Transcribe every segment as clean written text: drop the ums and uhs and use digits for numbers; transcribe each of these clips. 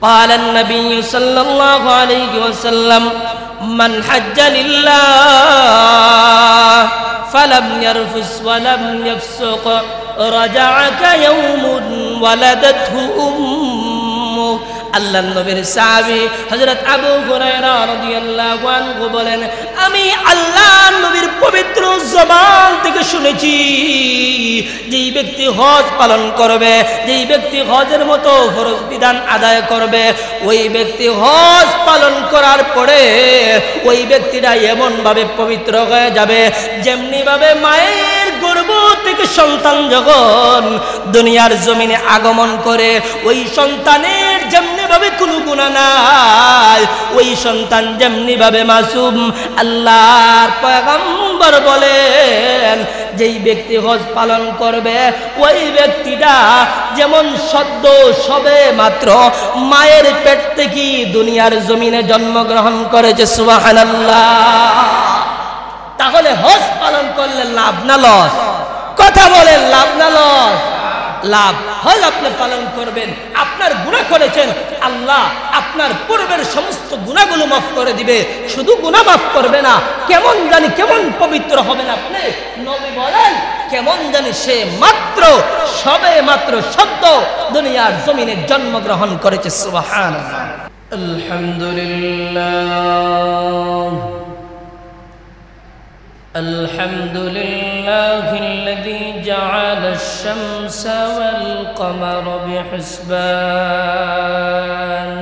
قال النبي صلى الله عليه وسلم من حج لله فلم يرفث ولم يفسق رجع كيوم ولدته أمه আল্লাহর নবীর সাহাবী হযরত আবু হুরায়রা রাদিয়াল্লাহু আনহু বলেন আমি আল্লাহর নবীর পবিত্র জবান থেকে শুনেছি যেই ব্যক্তি হজ পালন করবে যেই ব্যক্তি হজের মতো ফরজ বিধান আদায় করবে ওই ব্যক্তি হজ পালন করার পরে ওই ব্যক্তিটা এমন ভাবে পবিত্র হয়ে যাবে যেমনি ভাবে মায়ের গর্ভ থেকে সন্তান যখন দুনিয়ার জমিনে আগমন করে ওই সন্তানের যেমনি ভাবে কোনো গুনাহ নাই ওই সন্তান যেমনি ভাবে মাসুম আল্লাহর পয়গম্বর বলেন যেই ব্যক্তি হজ পালন করবে ওই ব্যক্তিটা যেমন সদ্য সবে মাত্র মায়ের পেট থেকে দুনিয়ার জমিনে জন্মগ্রহণ করেছে সুবহানাল্লাহ। তাহলে হজ পালন করলে লাভ না লস? কথা বলেন, লাভ না লস? লাভ। হজ আপনি পালন করবেন, আপনার গুনাহ করেছেন, আল্লাহ আপনার পূর্বের সমস্ত গুনাহগুলো মাফ করে দিবে। শুধু গুনাহ মাফ করবে না, কেমন জানি কেমন পবিত্র হবেন আপনি। নবী বলেন কেমন জানি সে মাত্র সবে মাত্র সদ্য দুনিয়ার জমিনে জন্মগ্রহণ করেছে। সুবহানাল্লাহ। আলহামদুলিল্লাহ الحمد لله الذي جعل الشمس والقمر بحسبان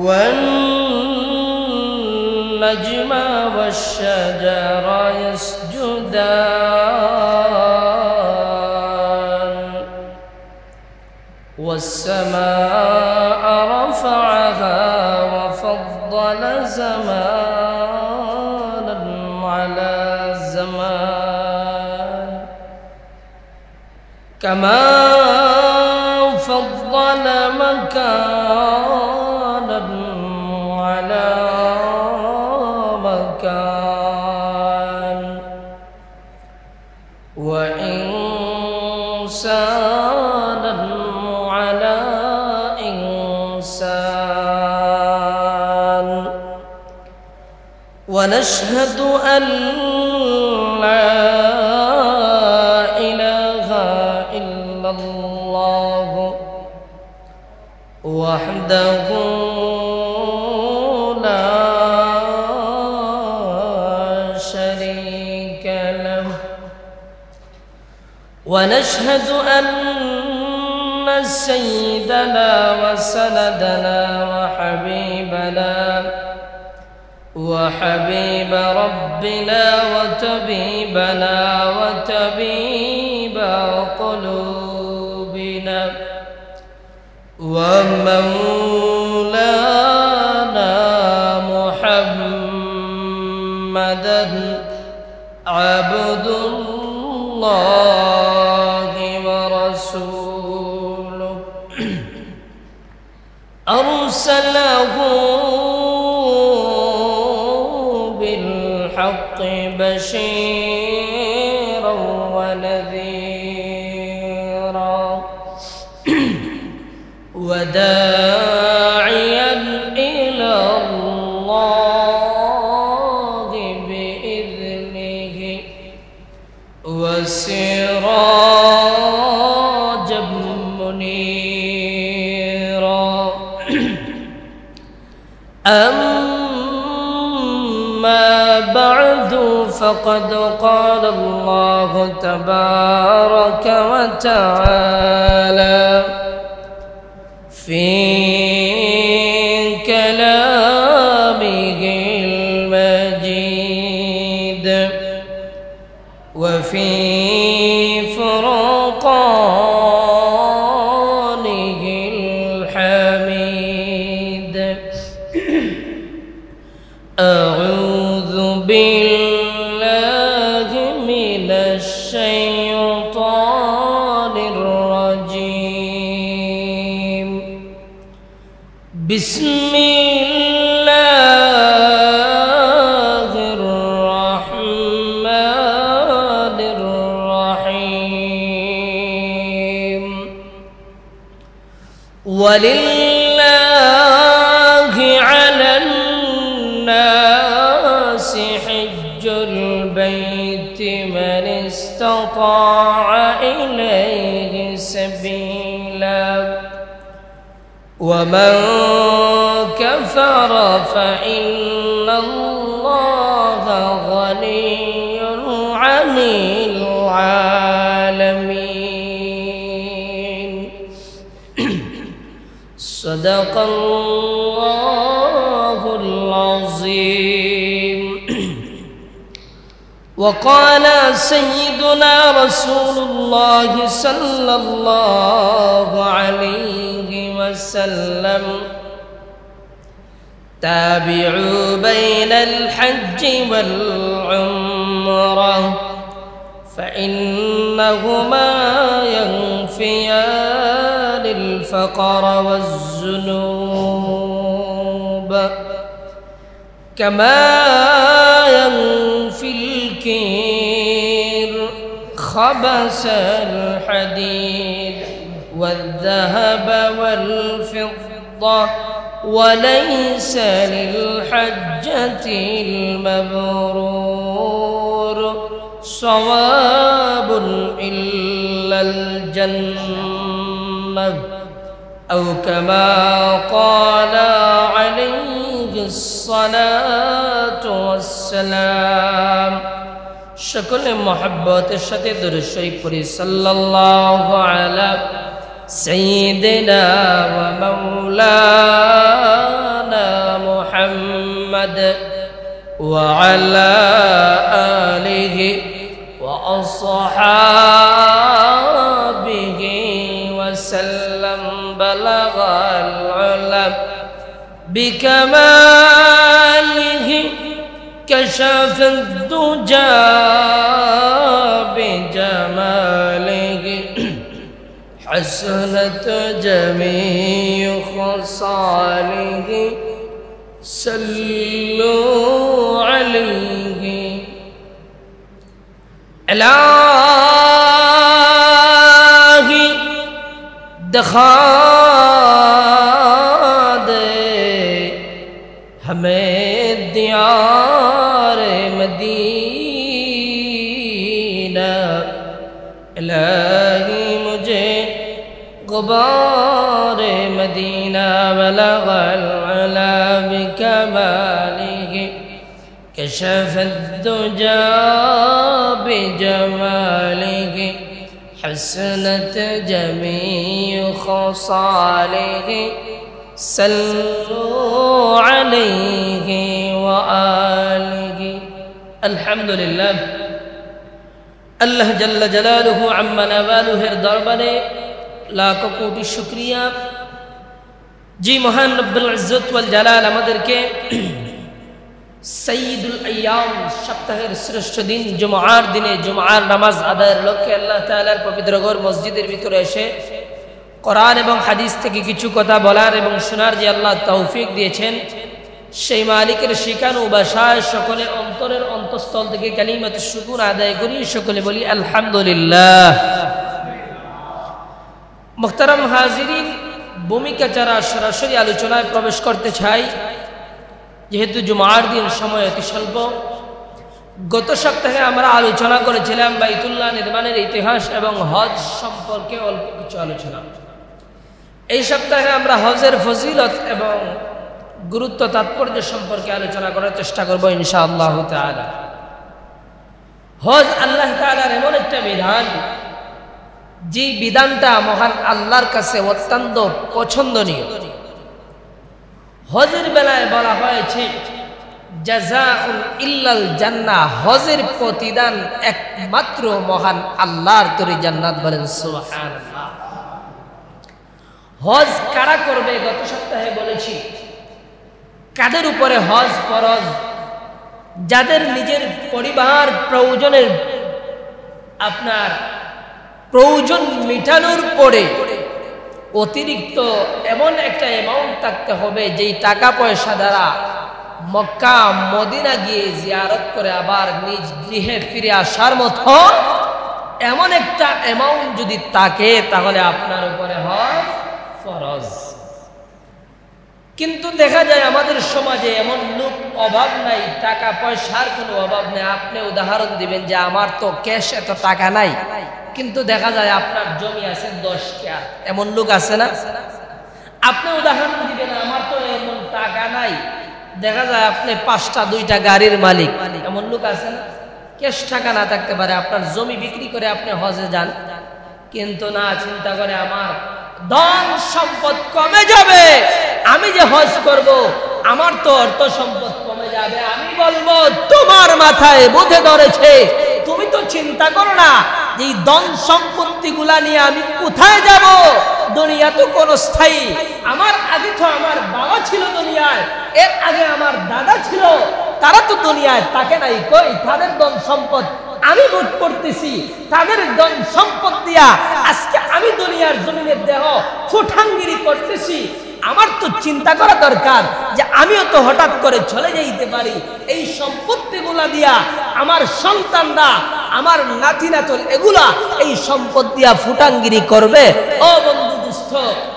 والنجم والشجر يسجدان والسماء رفعها وفضل زمان على زمان كما فضل مكانا على مكان وإنسانا على إنسان ونشهد أن لا إله إلا الله وحده لا شريك له ونشهد أن سيدنا وسندنا وحبيب ربنا وطبيبنا وطبيب قلوبنا ومولانا محمدا عبد الله ورسوله أرسله بشيرا ونذيرا وداعيا إلى الله بإذنه وسراجا منيرا أما بعد فقد قال الله تبارك وتعالى في كلامه المجيد وفي فرقانه الحميد أعوذ بالله من الشيطان الرجيم بسم الله الرحمن الرحيم ولله على الناس حج البيت من استطاع إليه سبيلا ومن كفر فإن الله غني عن العالمين. صدق الله العظيم. وقال سيدنا رسول الله صلى الله عليه وسلم تابعوا بين الحج والعمرة فإنهما ينفيان الفقر والذنوب كما ينفي الكير خبث الحديد والذهب والفضة وليس للحجة المبرور صواب إلا الجنة أو كما قال عليه الصلاة والسلام. شكل محبت الشتي در الشريف صلى الله على سيدنا ومولانا محمد وعلى آله وأصحابه وسلم. بلغ العلم بكماله كشف الدجى بجماله حسنت جميع خصاله صلوا عليه. الہی دکھا دے ہمیں دیار مدینہ، الہی مجھے غبار مدینہ. بلغ العلا بکمالہ كشف الدجى بجماله حسنت جميع خصاله صلوا عليه وآله. الحمد لله. আল্লাহ জাল্লা জালালুহু আম্মা নাওয়ালুহের দরবারে লাখ কোটি শুকরিয়া, জি মহান রব্বুল ইজ্জত ওয়াল জালাল আমাদেরকে সাইয়্যিদুল আইয়াম সপ্তাহের শ্রেষ্ঠ দিন জুমআর দিনে জুমআর নামাজ আদায়ের লক্ষ্যে আল্লাহ তাআলার পবিত্র ঘর মসজিদের ভিতরে এসে কোরআন এবং হাদিস থেকে কিছু কথা বলার এবং শোনার যে আল্লাহ তৌফিক দিয়েছেন, সেই মালিকের শিখানো ভাষায় সকলে অন্তরের অন্তঃস্থল থেকে কালিমাতুশ শুকর আদায় করি, সকলে বলি আলহামদুলিল্লাহ। মুহতারাম হাজিরিন, ভূমিকা ছাড়া সরাসরি আলোচনায় প্রবেশ করতে চাই, যেহেতু জুমার দিন সময় অতি স্বল্প। গত সপ্তাহে আমরা আলোচনা করেছিলাম বাইতুল্লাহ নির্মাণের ইতিহাস এবং হজ সম্পর্কে অল্প কিছু আলোচনা। এই সপ্তাহে আমরা হজের ফজিলত এবং গুরুত্ব তাৎপর্য সম্পর্কে আলোচনা করার চেষ্টা করব ইনশাআল্লাহ তাআলা। হজ আল্লাহ তাআলার এমন একটা বিধান, যে বিধানটা মহান আল্লাহর কাছে অত্যন্ত পছন্দনীয়। হজের বেলায় বলা হয়েছে জাযাউন ইল্লাল জান্নাহ, হজের প্রতিদান একমাত্র মহান আল্লাহর তৈরি জান্নাত। বলেন সুবহানাল্লাহ। হজ কারা করবে গত সপ্তাহে বলেছি। কাদের উপরে হজ ফরজ? যাদের নিজের পরিবার প্রয়োজনের আপনার প্রয়োজন মেটানোর পরে অতিরিক্ত এমন একটা অ্যামাউন্ট থাকতে হবে, যেই টাকা পয়সা দ্বারা মক্কা মদিনা গিয়ে জিয়ারত করে আবার নিজ গৃহে ফিরে আসার মতো এমন একটা অ্যামাউন্ট যদি থাকে, তাহলে আপনার উপরে হজ ফরজ। কিন্তু দেখা যায় আমাদের সমাজে এমন লোক অভাব নাই, টাকা পয়সার কোনো অভাব নেই। আপনি উদাহরণ দিবেন যে আমার তো ক্যাশ এত টাকা নাই, কিন্তু দেখা যায় আপনার জমি আছে 10 কেয়ার, এমন লোক আছে না? আপনি উদাহরণ দিবেন আমার তো এমন টাকা নাই, দেখা যায় আপনি 5টা 2টা গাড়ির মালিক, এমন লোক আছে না? ক্যাশ টাকা না থাকতে পারে, আপনার জমি বিক্রি করে আপনি হজে যান, কিন্তু না, চিন্তা করে আমার ধন সম্পদ কমে যাবে, আমি যে হজ করব আমার তো অর্থ সম্পদ কমে যাবে। আমি বলবো তোমার মাথায় বুধে ধরেছে, তুমি তো চিন্তা করো না যে এই ধন সম্পত্তি গুলা নিয়ে আমি কোথায় যাব? দুনিয়া তো কোন স্থায়ী, আমার আগে তো আমার বাবা ছিল দুনিয়ায়, এর আগে আমার দাদা ছিল, তারা তো দুনিয়ায় থাকে নাই, কই তাদের ধন সম্পদ আমি ভোগ করতেছি, তাদের ধন সম্পদ দিয়া আজকে আমি দুনিয়ার জমিনের দেহ ফুটাঙ্গিরি করতেছি। আমার তো চিন্তা করা দরকার যে আমিও তো হঠাৎ করে চলে যাইতে পারি, এই সম্পত্তিগুলা দিয়া আমার সন্তানরা, আমার নাতি নাতল এগুলা এই সম্পদ দিয়া ফুটাঙ্গিরি করবে। ও বন্ধু দুস্থ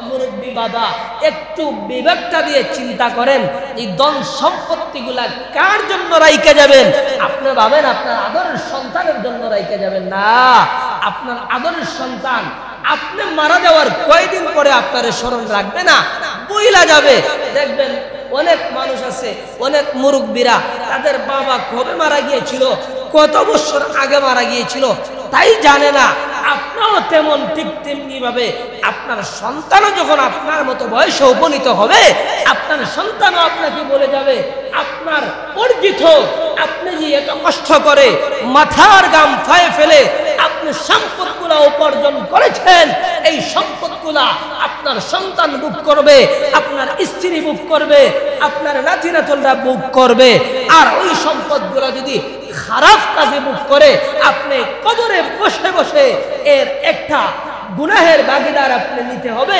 মুরব্বী বাবা, একটু বিবেকটা দিয়ে চিন্তা করেন, এই ধন সম্পত্তিগুলা কার জন্য রাইখে যাবেন? আপনি ভাবেন আপনার আদরের সন্তানের জন্য রাইখে যাবেন না। আপনার আদরের সন্তান আপনি মারা যাওয়ার কয়দিন পরে আপনার স্মরণ রাখবে না, বইলা যাবে। দেখবেন অনেক মানুষ আছে, অনেক মুরব্বীরা তাদের বাবা কবে মারা গিয়েছিল, কত বছর আগে মারা গিয়েছিল তাই জানে না। আপনারও তেমন ঠিক তেমনি ভাবে আপনার সন্তানও যখন আপনার মতো বয়সে উপনীত হবে, আপনার সন্তানও আপনাকে বলে যাবে আপনার অর্জিত, আপনি যে এত কষ্ট করে মাথার ঘাম ফায়ে ফেলে আপনি সম্পদগুলা উপার্জন করেছেন, এই সম্পদগুলা আপনার সন্তান ভোগ করবে, আপনার স্ত্রী ভোগ করবে, আপনার নাতি নাতলরা ভোগ করবে। আর ওই সম্পদগুলা যদি খারাপ কাজে ভোগ করে, আপনি কবরে বসে বসে এর একটা গুনাহের ভাগীদার আপনি নিতে হবে।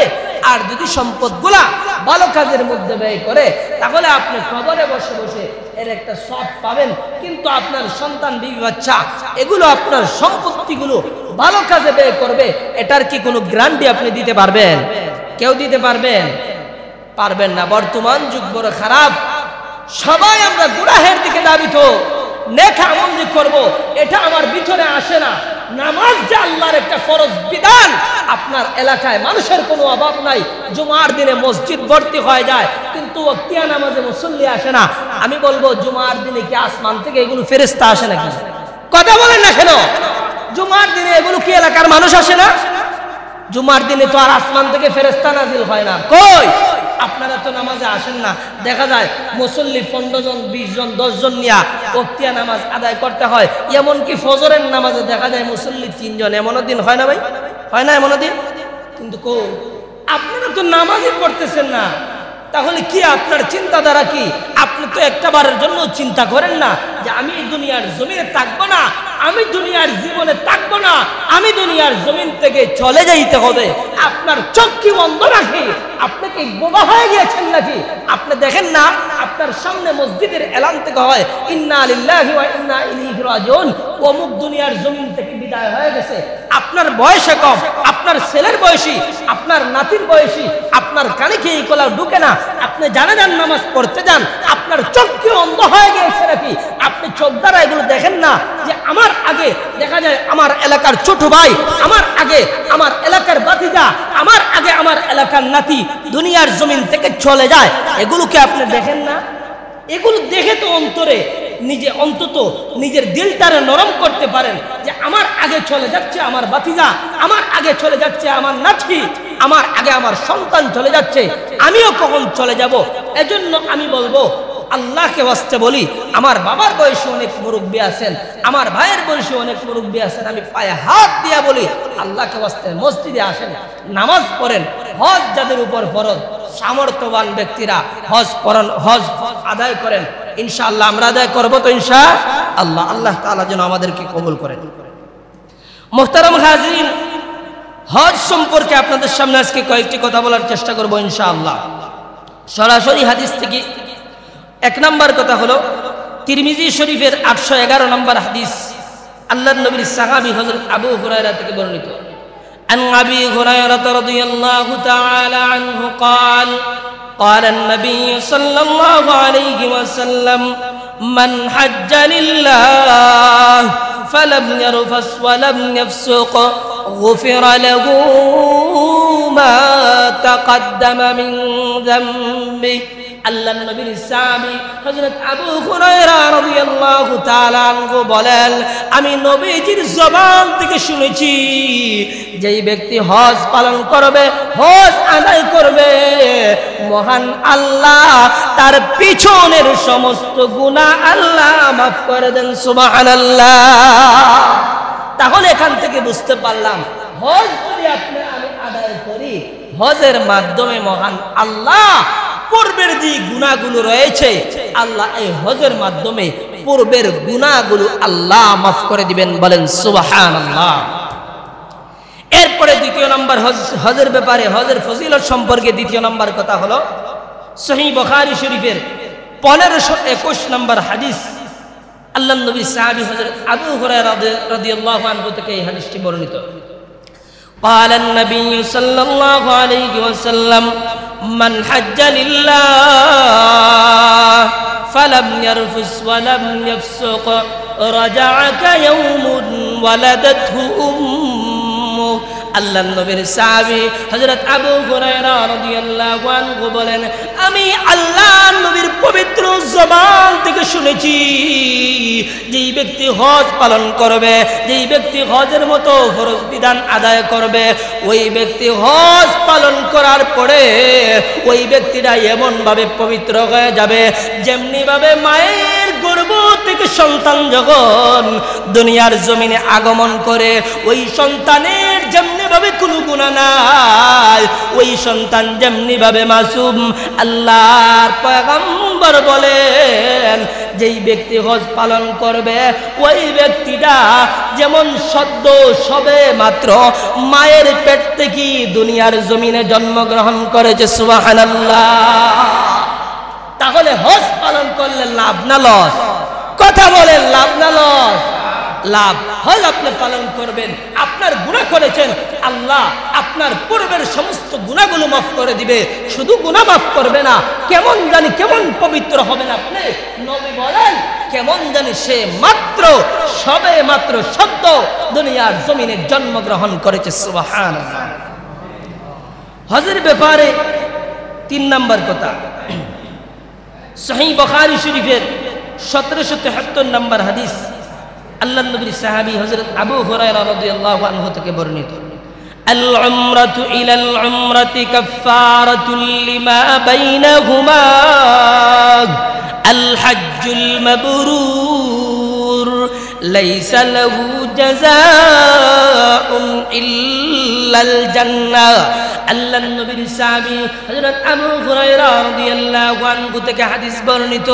আর যদি সম্পদগুলা ভালো কাজের মধ্যে ব্যয় করে, তাহলে আপনি কবরে বসে বসে এর একটা সব পাবেন। কিন্তু আপনার সন্তান বিবি বাচ্চা এগুলো আপনার সম্পত্তিগুলো ভালো কাজে ব্যয় করবে, এটার কি কোনো গ্যারান্টি আপনি দিতে পারবেন? কেউ দিতে পারবেন? পারবেন না। বর্তমান যুগ বড় খারাপ, সবাই আমরা গুনাহের দিকে ধাবিত। নেক আমল যে করব এটা আমার ভিতরে আসে না। নামাজ যে আল্লাহর একটা ফরজ বিধান, আপনার এলাকায় মানুষের কোনো অভাব নাই, জুমার দিনে মসজিদ ভর্তি হয়ে যায়, কিন্তু ওয়াক্তিয়া নামাজে মুসল্লি আসে না। আমি বলবো জুমার দিনে কি আসমান থেকে এগুলো ফেরেশতা আসে নাকি? কথা বলেন না কেন? জুমার দিনে এগুলো কি এলাকার মানুষ আসে না? জুমার দিনে তো আর আসমান থেকে ফেরেশতা নাজিল হয় না। কই? আপনারা তো নামাজে আসেন না। দেখা যায় মুসল্লি 15 জন 20 জন 10 জন নিয়ে ওয়াক্তিয়া নামাজ আদায় করতে হয়। এমনকি ফজরের নামাজে দেখা যায় মুসল্লি 3 জন। এমনও দিন হয় না ভাই? হয় না এমনও দিন? কিন্তু কই আপনারা তো নামাজই পড়তেছেন না, তাহলে কি আপনার চিন্তাধারা কি? আপনি তো একটাবারের জন্য চিন্তা করেন না যে আমি এই দুনিয়ার জমিনে থাকবো না, আমি দুনিয়ার জীবনে থাকবো না, আমি দুনিয়ার জমিন থেকে চলে যাইতে হবে। আপনার চোখ কি বন্ধ নাকি? আপনি কি বোবা হয়ে গিয়েছেন নাকি? আপনি দেখেন না আপনার সামনে মসজিদের এলান থেকে হয় ইন্না লিল্লাহি ওয়া ইন্না ইলাইহি রাজিউন, অমুক দুনিয়ার জমিন থেকে বিদায় হয়ে গেছে। আপনার বয়সে কম, আপনার ছেলের বয়সী, আপনার নাতির বয়সী, আপনার কানে কি এই কলা ঢুকে না? আপনি জানে যান নামাজ পড়তে যান, আপনার চোখ কি অন্ধ হয়ে গিয়েছে নাকি? আপনি চোখ দ্বারা এগুলো দেখেন না যে আমার আগে দেখা যায় আমার এলাকার ছোট ভাই, আমার আগে আমার এলাকার ভাতিজা, আমার আগে আমার এলাকার নাতি দুনিয়ার জমিন থেকে চলে যায়। এগুলোকে আপনি দেখেন না? এগুলো দেখে তো অন্তরে নিজে অন্তত নিজের দিলটারে নরম করতে পারেন যে আমার আগে চলে যাচ্ছে আমার ভাতিজা, আমার আগে চলে যাচ্ছে আমার নাতি, আমার আগে আমার সন্তান চলে যাচ্ছে, আমিও কখন চলে যাব। এজন্য আমি বলবো আল্লাহকে ওয়াস্তে বলি, আমার বাবার বয়সে অনেক মুরব্বী আছেন, আমার ভাইয়ের বয়সে অনেক মুরব্বী আছেন, আমি পায়ে হাত দিয়া বলি আল্লাহকে ওয়াস্তে মসজিদে আসেন, নামাজ পড়েন। হজ যাদের উপর ফরজ, সামর্থ্যবান ব্যক্তিরা হজ পড়েন, হজ আদায় করেন। ইনশাআল্লাহ আমরা আদায় করবো তো ইনশাআল্লাহ। আল্লাহ তাআলা যেন আমাদেরকে কবুল করেন। মুহতারাম হাজিরিন, হজ সম্পর্কে আপনাদের সামনে আজকে কয়েকটি কথা বলার চেষ্টা করবো ইনশাআল্লাহ। সরাসরি হাদিস থেকে 1 নম্বর কথা হলো তিরমিজি শরীফের 811 নম্বর হাদিস, আল্লাহর নবীর সাহাবী হযরত আবু হুরায়রা থেকে বর্ণিত। عن أبي هريرة رضي الله تعالى عنه قال قال النبي صلى الله عليه وسلم من حج لله فلم يرفث ولم يفسق غفر له ما تقدم من ذنبه আল্লাহর নবীর সাহাবী হযরত আবু হুরায়রা রাদিয়াল্লাহু তাআলা আনহু বলেন আমি নবীজির জবান থেকে শুনেছি যেই ব্যক্তি হজ পালন করবে হজ আদায় করবে মহান আল্লাহ তার পিছনের সমস্ত গুনাহ আল্লাহ মাফ করে দেন সুবহানাল্লাহ। তাহলে এখান থেকে বুঝতে পারলাম হজ যদি আমি আদায় করি হজের মাধ্যমে মহান আল্লাহ পূর্বের যে গুনাহগুলো রয়েছে আল্লাহ এই হজের মাধ্যমে পূর্বের গুনাহগুলো আল্লাহ মাফ করে দিবেন বলেন সুবহানাল্লাহ। এরপরে দ্বিতীয় নাম্বার হজের ব্যাপারে হজের ফজিলত সম্পর্কে দ্বিতীয় নাম্বার কথা হলো সহিহ বুখারী শরীফের 1521 নম্বর হাদিস আল্লাহর নবী সাহাবী হযরত আবু হুরায়রা রাদিয়াল্লাহু আনহু থেকে এই হাদিসটি বর্ণিত قال النبي صلى الله عليه وسلم من حج لله فلم يرفث ولم يفسق رجع كيوم ولدته أمه আল্লাহর নবীর সাহাবী হযরত আবু হুরায়রা রাদিয়াল্লাহু আনহু বলেন আমি আল্লাহর নবীর পবিত্র জবান থেকে শুনেছি যেই ব্যক্তি হজ পালন করবে যেই ব্যক্তি হজের মতো ফরজ বিধান আদায় করবে ওই ব্যক্তি হজ পালন করার পরে ওই ব্যক্তিটা এমন ভাবে পবিত্র হয়ে যাবে যেমনি ভাবে মায়ের গর্ভ থেকে সন্তান যখন দুনিয়ার জমিনে আগমন করে ওই সন্তানের যেমনি ভাবে কোনো গুনাহ নাই ওই সন্তান যেমনি ভাবে মাসুম আল্লাহর পয়গম্বর বলেন যেই ব্যক্তি হজ পালন করবে ওই ব্যক্তিটা যেমন সদ্য সবে মাত্র মায়ের পেট থেকে দুনিয়ার জমিনে জন্মগ্রহণ করেছে সুবহানাল্লাহ। তাহলে হজ পালন করলে লাভ না লস? কথা বলেন লাভ না লস? লাভ। হজ আপনি পালন করবেন আপনার গুনাহ করেছেন আল্লাহ আপনার পূর্বের সমস্ত গুনাহগুলো মাফ করে দিবে শুধু গুনাহ মাফ করবে না কেমন জানি কেমন পবিত্র হবেন আপনি নবী বলেন কেমন জানি সে সবে মাত্র সদ্য দুনিয়ার জমিনে জন্মগ্রহণ করেছে সুবহানাল্লাহ। হজের ব্যাপারে 3 নম্বর কথা সহিহ বুখারী শরীফের 1773 নম্বর হাদিস আল্লাহর নবীর সাহাবী হযরত আবু হুরায়রা রাদিয়াল্লাহু আনহু থেকে বর্ণিত আল উমরাতু ইলাল উমরাতি কাফফারাতুল লিমা বাইনাহুমা আল হজ্জুল মাবরুর লাইসা লাহু জাযাউন ইল্লাল জান্নাহ। আল্লাহর নবীর সাহাবী হযরত আবু হুরায়রা রাদিয়াল্লাহু আনহু থেকে হাদিস বর্ণিত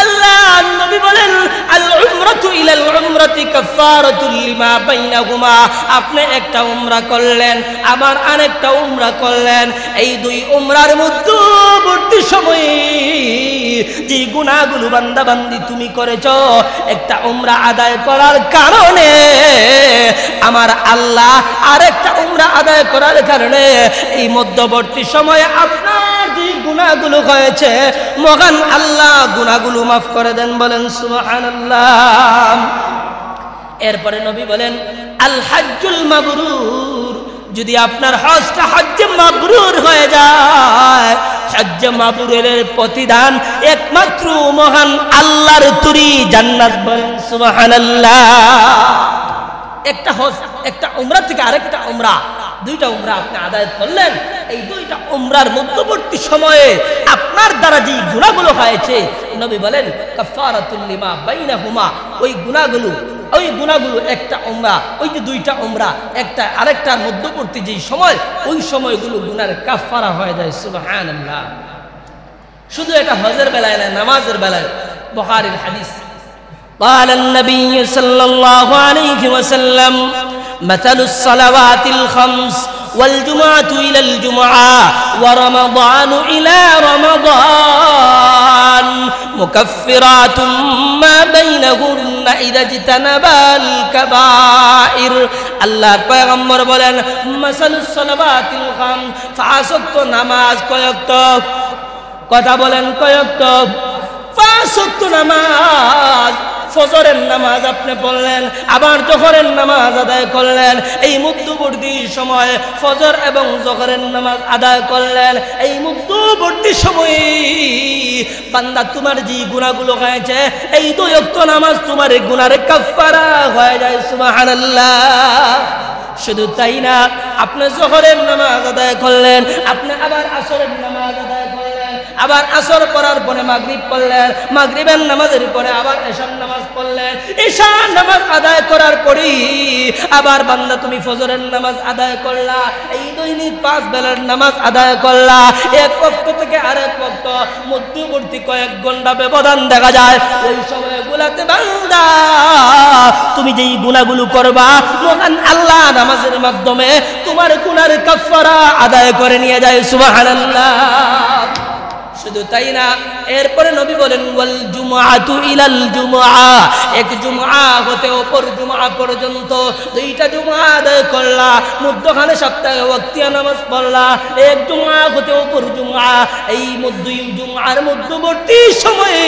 আল্লাহর নবী বলেন আল উমরাতু ইলাল উমরাতি কাফফারাতুল লিমা বাইনাহুমা আপনি একটা উমরা করলেন আবার আরেকটা উমরা করলেন এই দুই উমরার মধ্যবর্তী সময়ে যে গুনাহগুলো বান্দা বান্দি তুমি করেছো একটা উমরা আদায় করার কারণে আমার আল্লাহ আরেকটা উমরা আদায় করার কারণে এই মধ্যবর্তী সময়ে আপনার যে গুনাহগুলো হয়েছে মহান আল্লাহ গুনাহগুলো মাফ করে দেন বলেন সুবহানাল্লাহ। এরপরে নবী বলেন আল হজ্জুল মাবরুর যদি আপনার হজটা হজ্জে মাবরুর হয়ে যায় হজ্জে মাবরুরের প্রতিদান একমাত্র মহান আল্লাহর তৈরি জান্নাত বলেন সুবহানাল্লাহ। একটা হজ একটা উমরা থেকে আরেকটা উমরা দুইটা উমরা আপনি আদায় করলেন এই দুইটা উমরার মধ্যবর্তী সময়ে আপনার দ্বারা যে গুনাহগুলো হয়েছে নবী বলেন কাফফারাতুল লিমা বাইনাহুমা ওই গুনাহগুলো একটা উমরা ওই যে দুইটা উমরা একটা আরেকটার মধ্যবর্তী যে সময় ওই সময়গুলো গুনার কাফফারা হয়ে যায় সুবহানাল্লাহ। শুধু এটা হজের বেলায় না নামাজের বেলায় বুখারীর হাদিস قال النبي صلى الله عليه وسلم مثل الصلوات الخمس والجمعة إلى الجمعة ورمضان إلى رمضان মুকাফফিরাতুম মা বাইনাহুন্না ইযা ইজতানাবাল কাবাইর। আল্লাহর পয়গম্বর বলেন মাসালুস সালাওয়াতিল খাম, পাঁচ ওয়াক্ত নামাজ কয় ওয়াক্ত? কথা বলেন কয় ওয়াক্ত? পাঁচ ওয়াক্ত নামাজ। ফজরের নামাজ আপনি পড়লেন, আবার জোহরের নামাজ আদায় করলেন, এই মধ্যবর্তী সময়ে ফজর এবং জোহরের নামাজ আদায় করলেন, এই মধ্যবর্তী সময়ে বান্দা তোমার যে গুনাহগুলো হয়েছে এই দুই ওয়াক্ত নামাজ তোমার গুনার কাফারা হয়ে যায়। সুবহানাল্লাহ। শুধু তাই না, আপনি জোহরের নামাজ আদায় করলেন, আপনি আবার আসরের নামাজ আদায় করলেন, আবার আসর পড়ার পরে মাগরিব পড়লেন, মাগরিবের নামাজের পরে আবার এশার নামাজ পড়লেন, এশার নামাজ আদায় করার পরেই আবার বান্দা তুমি ফজরের নামাজ আদায় করলা, এই দৈনিক 5 বেলার নামাজ আদায় করলা। এক ওয়াক্ত থেকে আরেক ওয়াক্ত মধ্যবর্তী কয়েক ঘন্টা ব্যবধান দেখা যায়। ওই সময়গুলোতে বান্দা তুমি যেই গুনাহগুলো করবা মহান আল্লাহ নামাজের মাধ্যমে তোমার গুনার কাফারা আদায় করে নিয়ে যায়। সুবহানাল্লাহ। শুধু তাই না, এরপরে নবী বলেন ওয়াল জুমআতু ইলাল জুমআ, এক জুমআ হতে অপর জুমআ পর্যন্ত দুইটা জুমআ আদায় করলা, মধ্যখানে সপ্তাহে ওয়াক্তিয়া নামাজ পড়লা, এক জুমআ হতে অপর জুমআ, এই দুই জুমআর মধ্যবর্তী সময়ে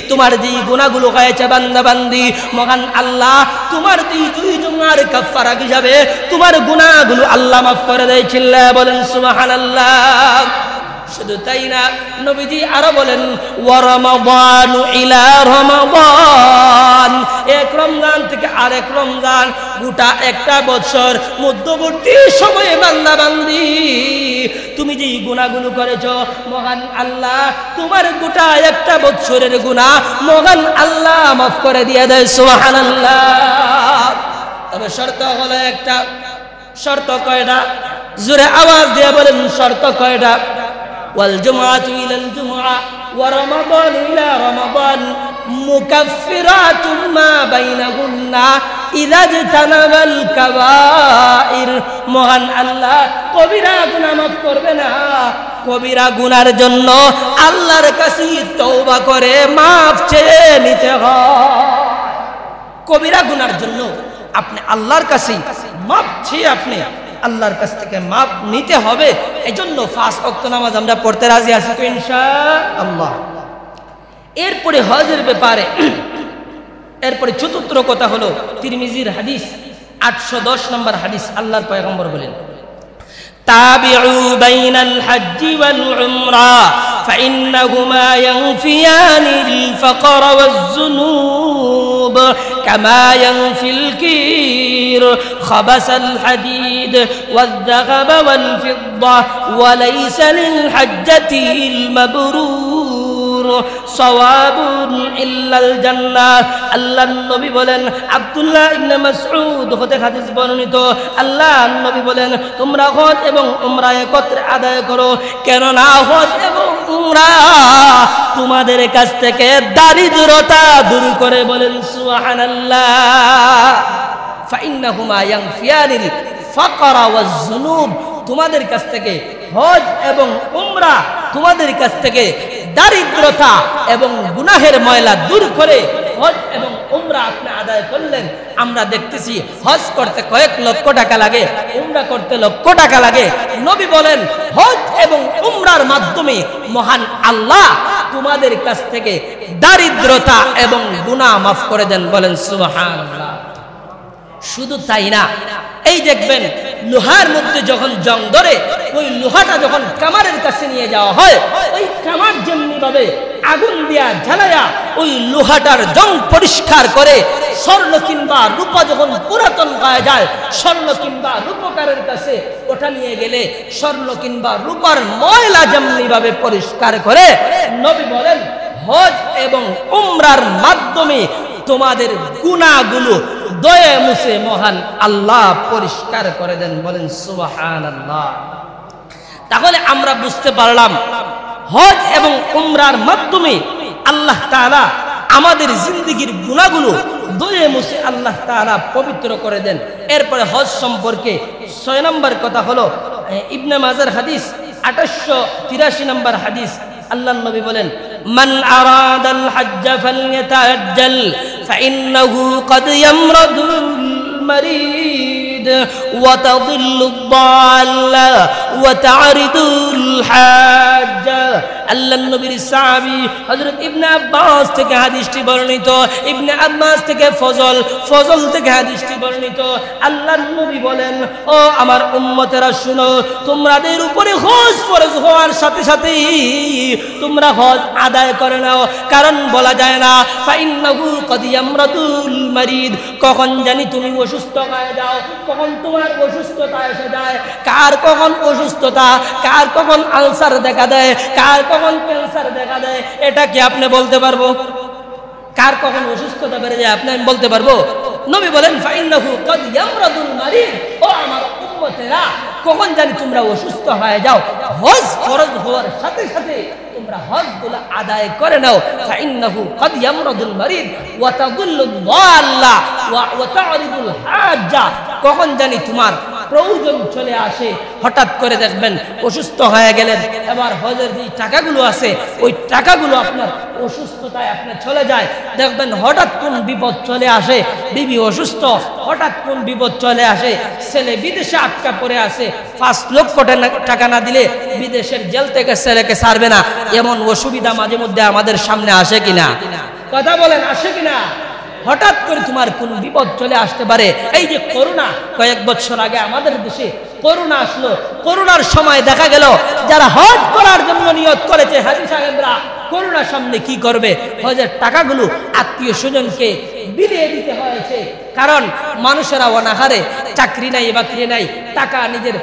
তোমার যে গুনাহগুলো হয়েছে বান্দা বান্দি, মহান আল্লাহ তোমার দুই জুমআর কাফারা হিসাবে তোমার গুনাহগুলো আল্লাহ মাফ করে দেয়। চিল্লায়া বলেন সুবহানাল্লাহ। শুধু তাই না, নবীজি আরো বলেন ওয়া রমাদানু ইলা রমাদান, এক রমজান থেকে আরেক রমজান, গোটা একটা বছর মধ্যবর্তী সময়ে বান্দা বান্দি তুমি যে গুনাহগুলো করেছো মহান আল্লাহ তোমার গোটা একটা বছরের গুনাহ মহান আল্লাহ মাফ করে দিয়ে দেয়। সুবহানাল্লাহ। তবে শর্ত হলো একটা। শর্ত কয়টা? জোরে আওয়াজ দিয়ে বলেন শর্ত কয়টা? والجمعة إلى الجمعة ورمضان إلى رمضان مكفرات ما بينهن إذا اجتنب الكبائر। মহান আল্লাহ কবিরা গুনাহ মাফ করবে না, কবিরা গুনার জন্য আল্লাহর কাছে তওবা করে মাফ চেয়ে নিতে হয়। কবিরা গুনার জন্য আপনি আল্লাহর কাছে মাফ চেয়ে আপনি আল্লাহর কাছ থেকে মাপ নিতে হবে। এজন্য 5 ওয়াক্ত নামাজ আমরা পড়তে রাজি আছি তো ইনশাআল্লাহ। এরপরে হজের ব্যাপারে এরপরে চতুর্থ কথা হলো তিরমিজির হাদিস 810 নম্বর হাদিস। আল্লাহর পয়গম্বর বলেন তাবিউ বাইনাল হজ্জি ওয়াল উমরা فإنهما ينفيان الفقر والذنوب كما ينفي الكير خبث الحديد والذهب والفضة وليس للحجة المبرور صواب إلا الجنة। আল্লাহর নবী বলেন, আব্দুল্লাহ ইবনে মাসউদ হতে হাদিস বর্ণিত, আল্লাহর নবী বলেন তোমরা হজ এবং উমরা একত্রে আদায় করো, কেননা হজ এবং উমরা তোমাদের কাছ থেকে দারিদ্রতা দূর করে। বলেন সুবহানাল্লাহ। ফাইন্নাহুমা ইয়ানফিয়ানিল ফাকরা ওয়াজ যুনুব, তোমাদের কাছ থেকে হজ এবং উমরা তোমাদের কাছ থেকে দারিদ্রতা এবং গুনাহের ময়লা দূর করে। হজ এবং উমরা আপনি আদায় করলেন, আমরা দেখতেছি হজ করতে কয়েক লক্ষ টাকা লাগে, উমরা করতে লক্ষ টাকা লাগে। নবী বলেন হজ এবং উমরার মাধ্যমে মহান আল্লাহ তোমাদের কাছ থেকে দারিদ্রতা এবং গুনাহ মাফ করে দেন। বলেন সুবহানাল্লাহ। শুধু তাই না, এই দেখবেন লোহার মধ্যে যখন জং ধরে ওই লোহাটা যখন কামারের কাছে নিয়ে যাওয়া হয়, ওই কামার যেমনি ভাবে আগুন দিয়া জ্বালায়া ওই লোহাটার জং পরিষ্কার করে, স্বর্ণ কিংবা রূপা যখন পুরাতন হয়ে যায় স্বর্ণ কিংবা রূপকারের কাছে ওটা নিয়ে গেলে স্বর্ণ কিংবা রূপার ময়লা যেমনি ভাবে পরিষ্কার করে, নবী বলেন হজ এবং উমরার মাধ্যমে তোমাদের গুনাহগুলো দয়ে মুছে মহান আল্লাহ পরিষ্কার করে দেন। বলেন সুবহানাল্লাহ। তাহলে আমরা বুঝতে পারলাম হজ এবং উমরার মাধ্যমে আল্লাহ তাআলা আমাদের জিন্দেগির গুনাহগুলো দয়ে মুছে আল্লাহ তাআলা পবিত্র করে দেন। এরপরে হজ সম্পর্কে 6 নম্বর কথা হলো ইবনে মাজার হাদিস 2883 নম্বর হাদিস। আল্লাহর নবী বলেন মান আরাদাল হজ্জ ফালইয়াতাআজ্জাল ফাইন্নাহু ক্বাদ ইয়ামরাদুল মারিদ ওয়া তাদিল্লুদ দাল্লা ওয়া তা'রিদুল হাজ্জ। আল্লাহর নবীর সাহাবী হযরত ইবনে আব্বাস থেকে হাদিসটি বর্ণিত, ইবনে আব্বাস থেকে ফজল থেকে হাদিসটি বর্ণিত। আল্লাহর নবী বলেন, ও আমার উম্মতেরা শুনো, তোমাদের উপরে হজ ফরজ হওয়ার সাথে সাথেই তোমরা হজ আদায় করে নাও, কারণ বলা যায় না ফাইন্নাহু ক্বাদ ইয়ামরাদুল মারিদ, কখন জানি তুমি অসুস্থ হয়ে যাও, কখন তোমার অসুস্থতা এসে যায়, কার কখন অসুস্থতা, কার কখন আলসার দেখা দেয়, কার কখন ক্যান্সার দেখা দেয়, এটা কি আপনি বলতে পারবো? কার কখন অসুস্থতা বেড়ে যায় আপনি আমি বলতে পারবো? নবী বলেন ফাইন্নাহু ক্বাদ ইয়ামরাদুল মারিদ, ও আমার উম্মতেরা কখন জানি তোমরা অসুস্থ হয়ে যাও, হজ ফরজ হওয়ার সাথে সাথে তোমরা হজগুলো আদায় করে নাও। ফাইন্নাহু ক্বাদ ইয়ামরাদুল মারিদ ওয়া তাদুল্লুদ দাল্লা ওয়া তা'রিদুল হাজ্জা, কখন জানি তোমার প্রয়োজন চলে আসে, হঠাৎ করে দেখবেন অসুস্থ হয়ে গেলেন, এবার হজের যে টাকাগুলো আছে ওই টাকাগুলো আপনার অসুস্থতায় আপনার চলে যায়, দেখবেন হঠাৎ কোন বিপদ চলে আসে, বিবি অসুস্থ, হঠাৎ কোন বিপদ চলে আসে, ছেলে বিদেশে আটকা পড়ে আছে, 5 লক্ষ টাকা না দিলে বিদেশের জেল থেকে ছেলেকে ছাড়বে না, এমন অসুবিধা মাঝে মধ্যে আমাদের সামনে আসে কিনা? কথা বলেন, আসে কিনা? হঠাৎ করে তোমার কোন বিপদ চলে আসতে পারে। এই যে করোনা, কয়েক বছর আগে আমাদের দেশে করোনা আসলো, করোনার সময় দেখা গেল যারা হজ করার জন্য নিয়ত করেছে হাজী সাহেবরা, করোনার সামনে কি করবে, হজের টাকাগুলো আত্মীয় স্বজনকে বিলিয়ে দিতে হয়েছে, কারণ মানুষেরা অনাহারে, চাকরি নাই বাকরি নাই, টাকা নিজের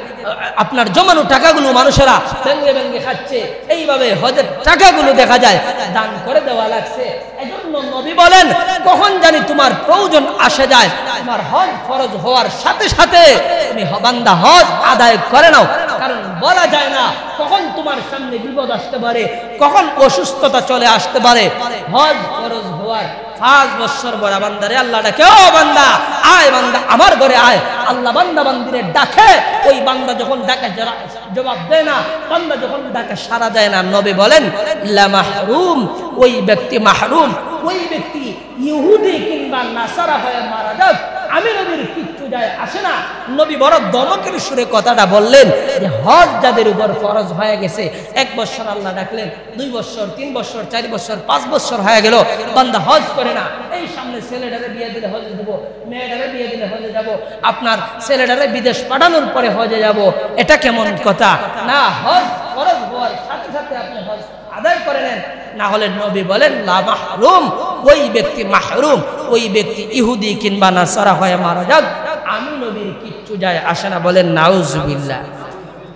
আপনার জমানো টাকাগুলো মানুষেরা ভেঙ্গে ভেঙ্গে খাচ্ছে, এইভাবে হজের টাকাগুলো দেখা যায় দান করে দেওয়া লাগছে। এজন্য নবী বলেন, কখন জানি তোমার প্রয়োজন আসে যায়, তোমার হজ ফরজ হওয়ার সাথে সাথে তুমি বান্দা হজ আদায় করে নাও, কারণ বলা যায় না কখন তোমার সামনে বিপদ আসতে পারে, কখন অসুস্থতা চলে আসতে পারে। হজ ফরজ হওয়ার 5 বছর বড় বান্দারে আল্লাহ ডাকে, ও বান্দা আয়, বান্দা আমার ঘরে আয়। আল্লাহ বান্দা বান্দিরে ডাকে, ওই বান্দা যখন ডাকে জবাব দেয় না, বান্দা যখন ডাকে সাড়া দেয় না, নবী বলেন লা মাহরুম, ওই ব্যক্তি মাহরুম, ওই ব্যক্তি ইহুদি কিংবা নাসারা হয়ে মারা যাক, আমি নবীর কিচ্ছু যায় আসে না। নবী বড় দমকের সুরে কথাটা বললেন যে হজ যাদের উপর ফরজ হয়ে গেছে, 1 বছর আল্লাহ ডাকলেন, 2 বছর, 3 বছর, 4 বছর, 5 বছর হয়ে গেল, বান্দা হজ করে না। এই সামনে ছেলেটারে বিয়ে দিলে হজে যাব, মেয়েটারে বিয়ে দিলে হজে যাব, আপনার ছেলেটারে বিদেশ পাঠানোর পরে হজে যাব, এটা কেমন কথা? না, হজ ফরজ হওয়ার সাথে সাথে আপনি হজ আদায় করে নেন, না হলে নবী বলেন লা মাহরুম, ওই ব্যক্তি মাহরুম, ওই ব্যক্তি ইহুদি কিংবা নাসারা হয়ে মারা যাক, আমি নবীর কিচ্ছু যায় আসে না। বলেন নাউজুবিল্লাহ।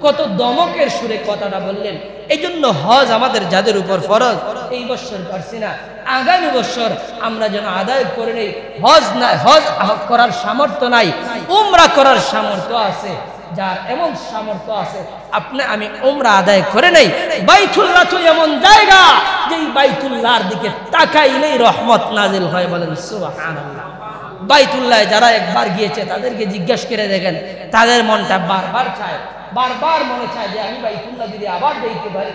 কত দমকের সুরে কথাটা বললেন। এই জন্য হজ আমাদের যাদের উপর ফরজ, এই বছর পারছি না, আগামী বছর আমরা যেন আদায় করে নেই। হজ নাই, হজ করার সামর্থ্য নাই, উমরা করার সামর্থ্য আছে, যার এমন সামর্থ্য আছে আপনি আমি উমরা আদায় করে নেই। বাইতুল্লাহ তো এমন জায়গা, যেই বাইতুল্লাহর দিকে তাকাইলেই রহমত নাজিল হয়। বলেন সুবহানাল্লাহ। বাইতুল্লাহ যারা একবার গিয়েছে তাদেরকে জিজ্ঞেস করে দেখেন, তাদের মনটা বারবার চায়, বারবার মনে চায় যে আমি বাইতুল্লাহ যদি আবার দেখতে পারি।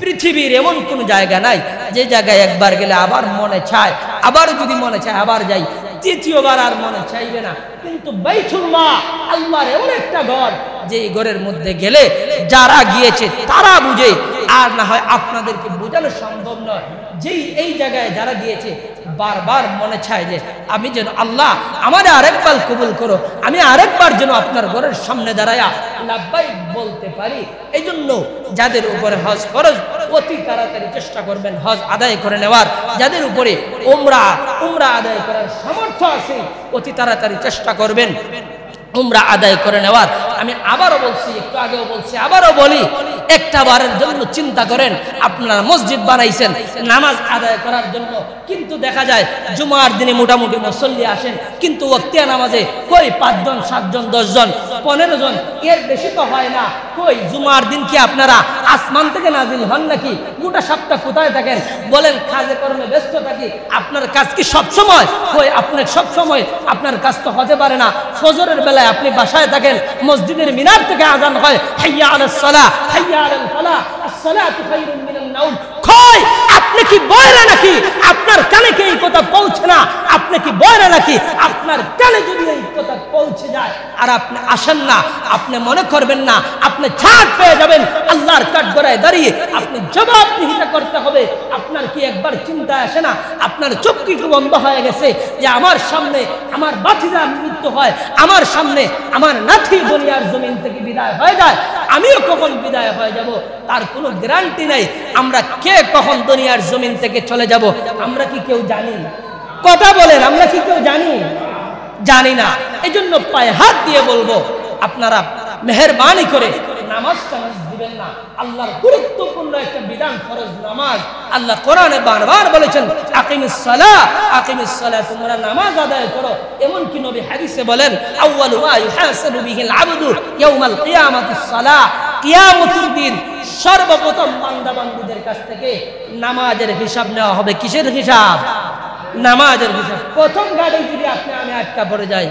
পৃথিবীর এমন কোন জায়গা নাই যে জায়গায় একবার গেলে আবার মনে চায়, আবার যদি মনে চায় আবার যাই, তৃতীয়বার আর মনে চাইবে না। কিন্তু বাইতুল্লাহ আল্লাহর এমন একটা ঘর, যে ঘরের মধ্যে গেলে যারা গিয়েছে তারা বুঝে, আর না হয় আপনাদেরকে বোঝানো সম্ভব নয়। যেই এই জায়গায় যারা গিয়েছে বারবার মনে চায় যে আমি যেন আল্লাহ আমাদের আরেকবার কবুল করো, আমি আরেকবার যেন আপনার ঘরের সামনে দাঁড়ায়া লাব্বাইক বলতে পারি। এই জন্য যাদের উপরে হজ ফরজ, অতি তাড়াতাড়ি চেষ্টা করবেন হজ আদায় করে নেওয়ার। যাদের উপরে উমরা আদায় করার সামর্থ্য আছে, অতি তাড়াতাড়ি চেষ্টা করবেন উমরা আদায় করে নেওয়ার। আমি আবারও বলছি, একটু আগেও বলছি, আবারও বলি, একটা বারের জন্য চিন্তা করেন, আপনারা মসজিদ বানাইছেন নামাজ আদায় করার জন্য, কিন্তু দেখা যায় জুমার দিনে মোটামুটি মুসল্লি আসেন, কিন্তু ওয়াক্তিয়া নামাজে কই 5 জন, 7 জন, 10 জন, 15 জন, এর বেশি তো হয় না। কই জুমার দিন কি আপনারা আসমান থেকে নাজিল হন নাকি? গোটা সপ্তাহ কোথায় থাকেন? বলেন কাজে কর্মে ব্যস্ত থাকি। আপনার কাজ কি সব সময়? কই আপনার সব সময় আপনার কাজ তো হতে পারে না। ফজরের বেলায় আপনি বাসায় থাকেন, মসজিদের মিনার থেকে আযান হয়, হাইয়া আলাস সালাহ, হাইয়া আলাল ফালাহ, আস-সালাতু খায়রুম মিনান নাওম। কই আপনি আপনি কি বয়রা নাকি? আপনার কানে কি এই কথা পৌঁছে না? আপনি কি বয়রা নাকি? আপনার কানে যদি এই কথা পৌঁছে যায় আর আপনি আসেন না, আপনি মনে করবেন না আপনি ছাড় পেয়ে যাবেন আল্লাহর কাঠগড়ায় দাঁড়িয়ে আপনি জবাবদিহিতা করতে হবে। আপনার কি একবার চিন্তা আসে না আপনার চোখ কি বন্ধ হয়ে গেছে যে আমার সামনে আমার বাতিজার মৃত্যু হয়, আমার সামনে আমার নাতি দুনিয়ার জমিন থেকে বিদায় হয়ে যায়, আমিও কখন বিদায় হয়ে যাব তার কোনো গ্যারান্টি নাই। আমরা কে কখন দুনিয়ার জমিন থেকে চলে যাব আমরা কি কেউ জানি? কথা বলেন, আমরা কি কেউ জানি? জানি না। এজন্য পায়ে হাত দিয়ে বলবো আপনারা মেহেরবানি করে নামাজটা মিস দিবেন না। আল্লাহর গুরুত্বপূর্ণ একটা বিধান ফরজ নামাজ। আল্লাহ কোরআনে বারবার বলেছেন আকিমিস সালাহ, তোমরা নামাজ আদায় করো। এমন কি নবী হাদিসে বলেন আউয়ালু মা ইউহাসাবু বিহিল আবদু ইয়াউমাল কিয়ামাতিস সালাহ, কিয়ামতের দিন সর্বপ্রথম বান্দা বান্দীদের কাছ থেকে নামাজের হিসাব নেওয়া হবে। কিসের হিসাব? নামাজের হিসাব। প্রথম ঘাটে যদি আমি আটকা পড়ে যাই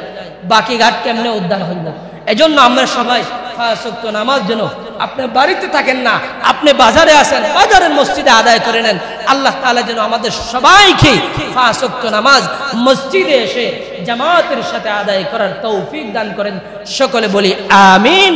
বাকি ঘাট কেমনে উদ্ধার হইল? এজন্য আমরা সবাই 5 ওয়াক্ত নামাজ যেন আপনি বাড়িতে থাকেন না, আপনি বাজারে আসেন, বাজারের মসজিদে আদায় করে নেন। আল্লাহ তাআলা যেন আমাদের সবাইকে 5 ওয়াক্ত নামাজ মসজিদে এসে জামাতের সাথে আদায় করার তৌফিক দান করেন। সকলে বলি আমিন।